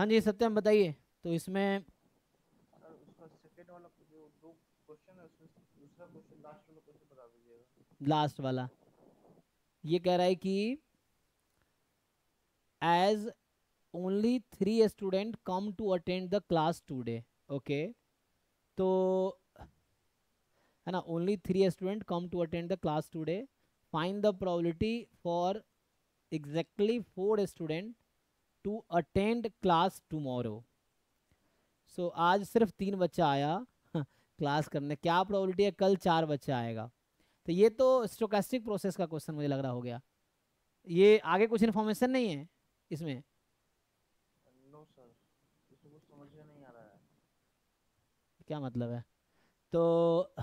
हाँ जी सत्यम बताइए। तो इसमें सर उसका सेकेंड वाला जो दो क्वेश्चन है उसमें दूसरा क्वेश्चन लास्ट वाला क्वेश्चन बता दीजिएगा। लास्ट वाला ये कह रहा है कि as only 3 student come to attend the class today. Okay. तो है ना, only 3 student come to attend the class today, find the probability for exactly 4 student to attend class tomorrow. So आज सिर्फ 3 बच्चा आया क्लास करने, क्या प्रोबेबिलिटी है कल 4 बच्चा आएगा। तो ये तो स्टोकेस्टिक प्रोसेस का क्वेश्चन मुझे लग रहा हो गया। ये आगे कुछ इन्फॉर्मेशन नहीं है इसमें। नो सर, इसमें कुछ समझ में नहीं आ रहा है। क्या मतलब है? तो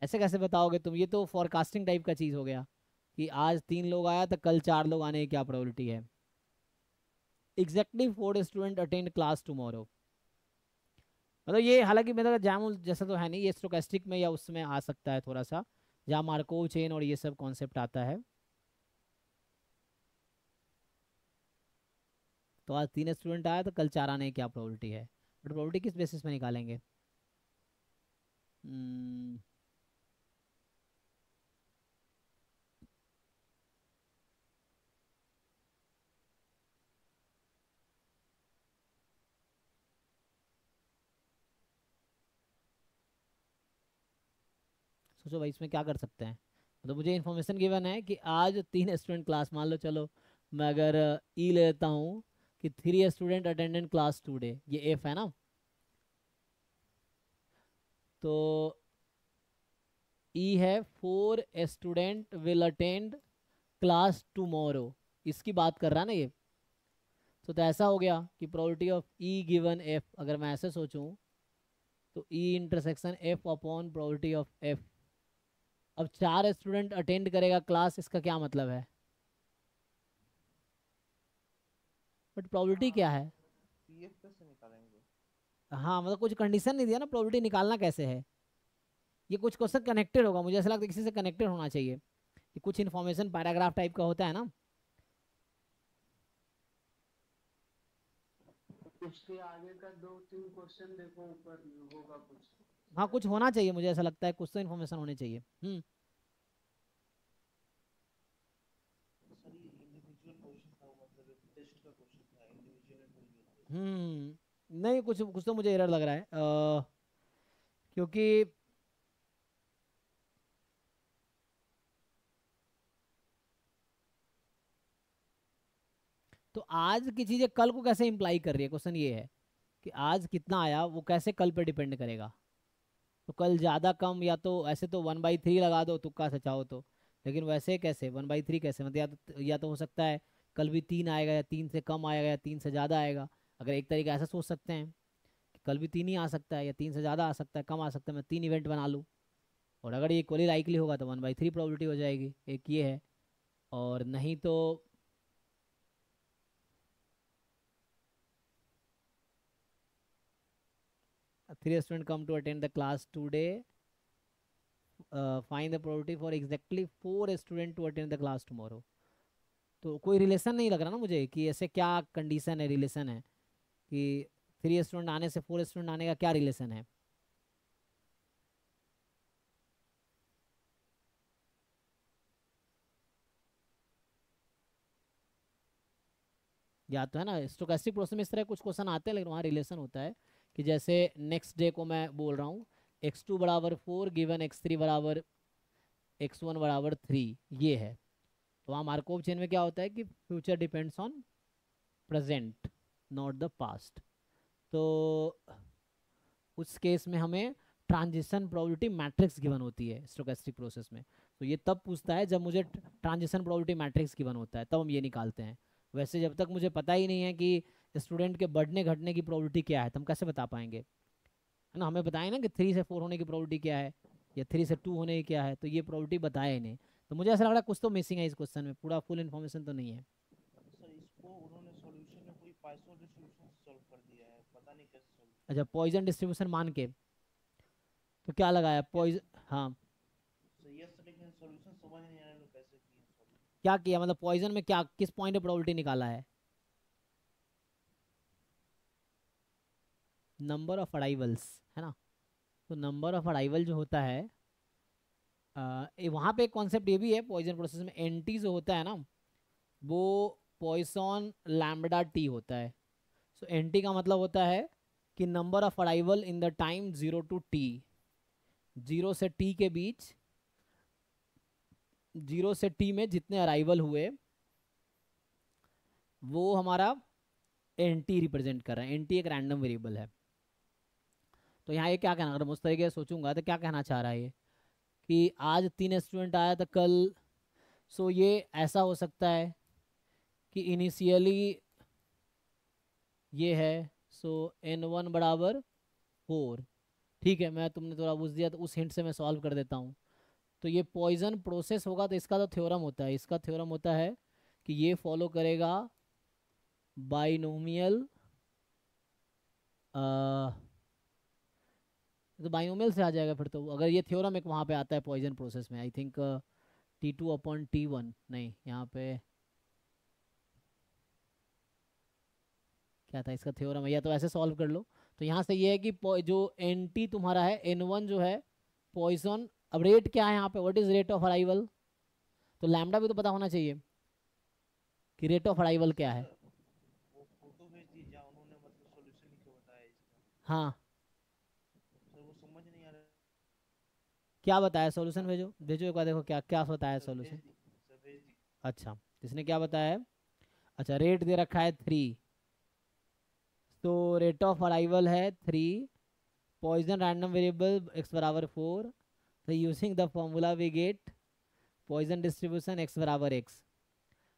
ऐसे कैसे बताओगे तुम? ये तो फॉरकास्टिंग टाइप का चीज़ हो गया कि आज 3 लोग आया तो कल 4 लोग आने की क्या प्रोबेबिलिटी है। Exactly 4 student attend class tomorrow, मतलब ये हालांकि मेरा जैमल जैसा तो है नहीं, ये स्टोकेस्टिक में या उसमें आ सकता है थोड़ा सा, जहाँ मार्कोव चेन और ये सब कॉन्सेप्ट आता है। तो आज 3 स्टूडेंट आया तो कल 4 आने की क्या प्रोबेबिलिटी है, बट प्रोबेबिलिटी किस बेसिस पे निकालेंगे? हम्म, सोचो भाई इसमें क्या कर सकते हैं। तो मुझे इन्फॉर्मेशन गिवन है कि आज 3 स्टूडेंट क्लास, मान लो चलो मैं अगर ई ले लेता हूँ कि 3 स्टूडेंट अटेंडेंट क्लास टूडे, ये एफ है ना। तो ई है 4 student will attend class tomorrow, इसकी बात कर रहा है ना ये। तो ऐसा हो गया कि probability of E given F, अगर मैं ऐसे सोचूं तो E intersection F upon probability of F. अब 4 स्टूडेंट अटेंड करेगा क्लास, इसका क्या मतलब है? बट प्रोबेबिलिटी क्या है? पीएफ कैसे निकालेंगे? हाँ मतलब कुछ कंडीशन नहीं दिया ना, प्रोबेबिलिटी निकालना कैसे है। ये कुछ क्वेश्चन कनेक्टेड होगा, मुझे ऐसा लगता है किसी से कनेक्टेड होना चाहिए, कि कुछ इन्फॉर्मेशन पैराग्राफ टाइप का होता है ना। उसके आगे का दो तीन क्वेश्चन देखो, ऊपर होगा कुछ हाँ शायद। कुछ होना चाहिए, मुझे ऐसा लगता है कुछ तो इन्फॉर्मेशन होनी चाहिए। सर ये इंडिविजुअल क्वेश्चन था, वो मतलब एक टेस्ट का क्वेश्चन था, इंडिविजुअल इंटेलिजेंस। नहीं कुछ कुछ तो मुझे एरर लग रहा है, क्योंकि तो आज की चीजें कल को कैसे इम्प्लाई कर रही है, क्वेश्चन ये है कि आज कितना आया वो कैसे कल पे डिपेंड करेगा। तो कल ज़्यादा कम, या तो ऐसे तो 1/3 लगा दो तुक्का से चाहो तो, लेकिन वैसे कैसे 1/3 कैसे, मतलब या तो हो सकता है कल भी 3 आएगा, या 3 से कम आएगा, या 3 से ज़्यादा आएगा। अगर एक तरीका ऐसा सोच सकते हैं कि कल भी 3 ही आ सकता है, या 3 से ज़्यादा आ सकता है, कम आ सकता है, मैं 3 इवेंट बना लूँ। और अगर ये इक्वली लाइकली होगा तो 1/3 प्रोबेबिलिटी हो जाएगी, एक ये है। और नहीं तो 3 student come to attend the class today, find the probability for exactly 4 student to attend the class tomorrow. तो कोई रिलेशन नहीं लग रहा ना मुझे कि ऐसे क्या कंडीशन है, रिलेशन है कि 3 स्टूडेंट आने से 4 स्टूडेंट आने का क्या रिलेशन है। या तो है ना स्टोकेस्टिक प्रोसेस में इस तरह कुछ क्वेश्चन आते हैं, लेकिन वहाँ रिलेशन होता है कि जैसे नेक्स्ट डे को मैं बोल रहा हूँ x2 बराबर 4 गिवन x3 बराबर x1 बराबर 3, ये है। तो वहाँ मार्कोव चेन में क्या होता है कि future depends on present, not the past. तो उस केस में हमें ट्रांजिशन प्रोबेबिलिटी मैट्रिक्स गिवन होती है स्टोकेस्टिक प्रोसेस में। तो ये तब पूछता है जब मुझे ट्रांजिशन प्रोबेबिलिटी मैट्रिक्स गिवन होता है, तब हम ये निकालते हैं। वैसे जब तक मुझे पता ही नहीं है कि स्टूडेंट के बढ़ने घटने की प्रोबेबिलिटी क्या है, तो हम कैसे बता पाएंगे? है ना, हमें बताएं ना कि 3 से 4 होने की प्रोबेबिलिटी क्या है, या 3 से 2 होने की क्या है, तो ये प्रोबेबिलिटी बताया ही नहीं। तो मुझे ऐसा लग रहा है कुछ तो मिसिंग है इस क्वेश्चन में, पूरा फुल इन्फॉर्मेशन तो नहीं है। सर इसको उन्होंने सॉल्यूशन में पूरी पाइथन डिस्ट्रीब्यूशन से सॉल्व कर दिया है, पता नहीं कैसे सॉल्व अच्छा, किया है। पॉइजन डिस्ट्रीब्यूशन मान के, तो क्या लगाया यस पॉइजन? हाँ। सर, यस सर, लेकिन सॉल्यूशन समझ नहीं आ रहा है लोग कैसे किए सॉल्व। क्या किया मतलब पॉइजन में क्या, किस पॉइंट पे प्रोबेबिलिटी निकाला है? नंबर ऑफ अराइवल्स, है ना। तो नंबर ऑफ अराइवल जो होता है वहाँ पे एक कॉन्सेप्ट ये भी है पॉइजन प्रोसेस में, एनटी जो होता है ना वो पॉइसन लैम्बडा टी होता है। सो एनटी का मतलब होता है कि number of arrival in the time 0 to t, 0 से t के बीच, 0 से t में जितने अराइवल हुए वो हमारा एन टी रिप्रेजेंट कर रहा है। एन टी एक रैंडम वेरिएबल है। तो यहाँ ये क्या कहना, अगर मैं उस तरीके से सोचूंगा तो क्या कहना चाह रहा है ये कि आज 3 स्टूडेंट आया था कल, सो ये ऐसा हो सकता है कि इनिशियली ये है, सो n1 बराबर 4। ठीक है, मैं तुमने थोड़ा पूछ दिया तो उस हिंट से मैं सॉल्व कर देता हूँ। तो ये पॉइजन प्रोसेस होगा तो इसका तो थ्योरम होता है, इसका थ्योरम होता है कि ये फॉलो करेगा बाइनोमियल, तो बाइनोमियल से आ जाएगा फिर तो, अगर ये थ्योरम एक वहाँ पे आता है पॉइजन प्रोसेस में, आई थिंक T2/T1, नहीं यहाँ पे क्या था इसका थ्योरम है, या तो ऐसे सॉल्व कर लो। तो यहाँ से ये है कि जो NT तुम्हारा है, N1 जो है पॉइजन, अब रेट क्या है यहाँ पे, what is rate of arrival, तो लैम्डा भी तो पता होना चाहिए कि रेट ऑफ अराइवल क्या है। वो फोटो भेज दीजिए, उन्होंने मतलब सॉल्यूशन लिख के बताया इसका। हाँ, सर वो समझ नहीं आ रहा। क्या बताया, सॉल्यूशन भेजो भेजो एक बार, देखो क्या क्या बताया सर भेज सॉल्यूशन। दी, सर भेज दी। अच्छा, इसने क्या बताया है, अच्छा रेट दे रखा है 3, तो रेट ऑफ अराइवल है 3, पॉइजन रैंडम वेरिएबल x बराबर 4, तो using the formula we get Poisson distribution x बराबर x।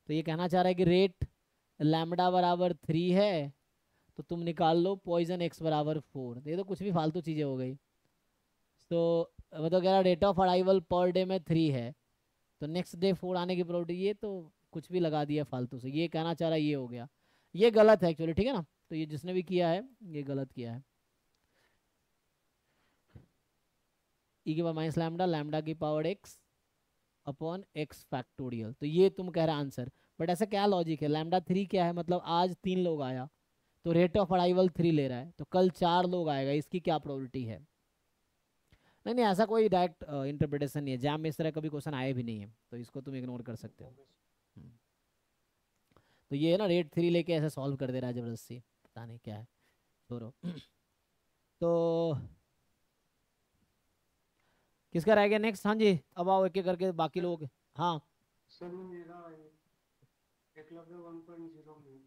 तो ये कहना चाह रहा है कि रेट लैम्बडा बराबर 3 है, तो तुम निकाल लो पॉइजन x बराबर 4। ये तो कुछ भी फालतू चीज़ें हो गई। तो मतलब कह रहा rate of arrival per day में 3 है, तो नेक्स्ट डे 4 आने की प्रोबेबिलिटी, ये तो कुछ भी लगा दिया फालतू से, ये कहना चाह रहा है ये हो गया। ये गलत है एक्चुअली, ठीक है ना। तो ये जिसने भी किया है ये गलत किया है। ई की पावर माइनस लैम्डा, लैम्डा की power x upon x factorial, तो ये तुम कह रहे आंसर। बट ऐसा क्या लॉजिक है, लैम्डा 3 क्या है, मतलब आज 3 लोग आया तो रेट ऑफ अराइवल 3 ले रहा है, तो कल 4 लोग आएगा, इसकी क्या प्रोबेबिलिटी है। नहीं नहीं, ऐसा कोई डायरेक्ट इंटरप्रिटेशन नहीं है, जैम में इस तरह कभी क्वेश्चन आए भी नहीं है, तो इसको तुम इग्नोर कर सकते हो। Okay sir. हम्म। तो ये है ना, रेट 3 लेके ऐसे सॉल्व कर दे रहा है जबरदस्ती, पता नहीं क्या है, छोड़ो। तो किसका रह गया नेक्स्ट, हाँ जी अब आओ एक एक करके बाकी लोग। हाँ सर वो मेरा है एकलव्य 1.0 में।